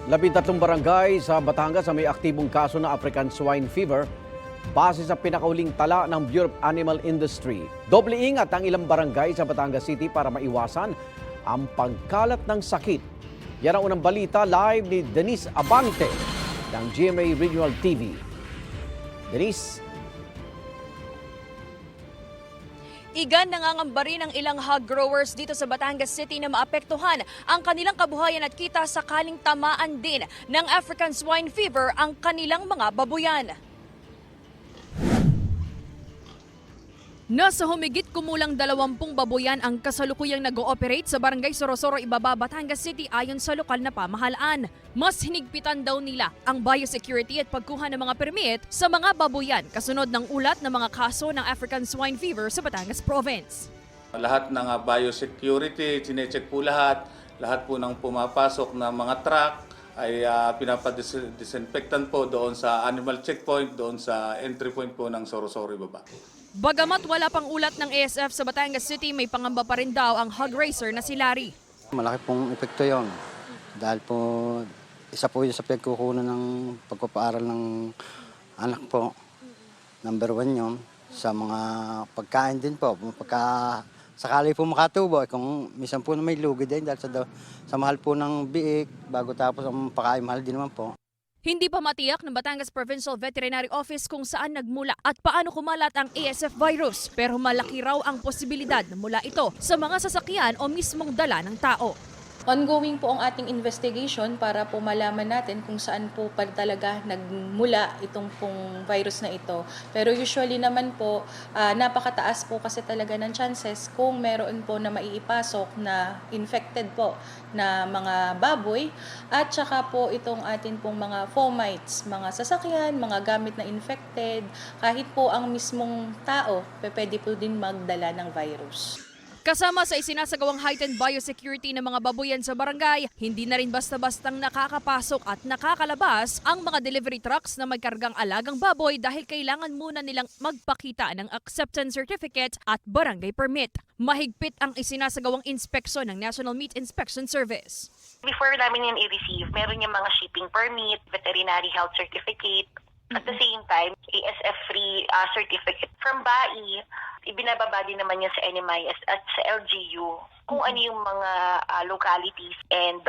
13 barangay sa Batangas ang may aktibong kaso ng African Swine Fever base sa pinakauling tala ng Bureau of Animal Industry. Doble ingat ang ilang barangay sa Batangas City para maiwasan ang pagkalat ng sakit. Yan ang unang balita live ni Denise Abante ng GMA Regional TV. Denise. Igan nangangamba rin ang ilang hog growers dito sa Batangas City na maapektuhan ang kanilang kabuhayan at kita sakaling tamaan din ng African Swine Fever ang kanilang mga babuyan. Nasa humigit kumulang 20 babuyan ang kasalukuyang nag-ooperate sa Barangay Sorosoro, Ibaba, Batangas City ayon sa lokal na pamahalaan. Mas hinigpitan daw nila ang biosecurity at pagkuha ng mga permit sa mga babuyan kasunod ng ulat ng mga kaso ng African Swine Fever sa Batangas Province. Lahat ng biosecurity, chinecheck po lahat po ng pumapasok na mga truck ay pinapadisinfectant po doon sa animal checkpoint, doon sa entry point po ng Sorosoro, Ibaba. Bagamat wala pang ulat ng ASF sa Batangas City, may pangamba pa rin daw ang hog racer na si Larry. Malaki pong epekto yon dahil po isa po yun sa pagkukunan ng pagpapaaral ng anak po. Number 1 yun. Sa mga pagkain din po, pagka sakali po makatubo, kung minsan po na may lugi din dahil sa mahal po ng biik, bago tapos ang pagkain mahal din naman po. Hindi pa matiyak ng Batangas Provincial Veterinary Office kung saan nagmula at paano kumalat ang ASF virus, pero malaki raw ang posibilidad na mula ito sa mga sasakyan o mismong dala ng tao. Ongoing po ang ating investigation para po malaman natin kung saan po pa talaga nagmula itong pong virus na ito. Pero usually naman po, napakataas po kasi talaga ng chances kung meron po na maiipasok na infected po na mga baboy at saka po itong atin pong mga fomites, mga sasakyan, mga gamit na infected, kahit po ang mismong tao, pwede po din magdala ng virus. Kasama sa isinasagawang heightened biosecurity ng mga babuyan sa barangay, hindi na rin basta-bastang nakakapasok at nakakalabas ang mga delivery trucks na may kargang alagang baboy dahil kailangan muna nilang magpakita ng acceptance certificate at barangay permit. Mahigpit ang isinasagawang inspeksyon ng National Meat Inspection Service. Before namin yun i-receive, meron yung mga shipping permit, veterinary health certificate, at the same time, ASF-free certificate. From BAI, ibinababa din naman yan sa NMIS at sa LGU kung ano yung mga localities and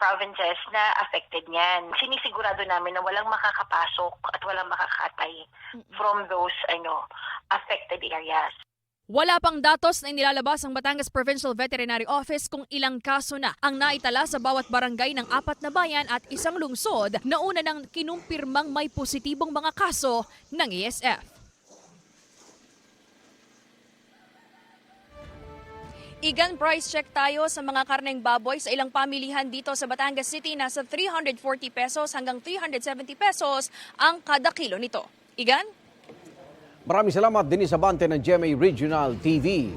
provinces na affected niyan. Sinisigurado namin na walang makakapasok at walang makakatay from those affected areas. Wala pang datos na inilalabas ang Batangas Provincial Veterinary Office kung ilang kaso na ang naitala sa bawat barangay ng 4 na bayan at isang lungsod na una nang kinumpirmang may positibong mga kaso ng ASF. Igan, price check tayo sa mga karneng baboy sa ilang pamilihan dito sa Batangas City. Nasa 340 pesos hanggang 370 pesos ang kada kilo nito. Igan? Maraming salamat, Denise Abante ng GMA Regional TV.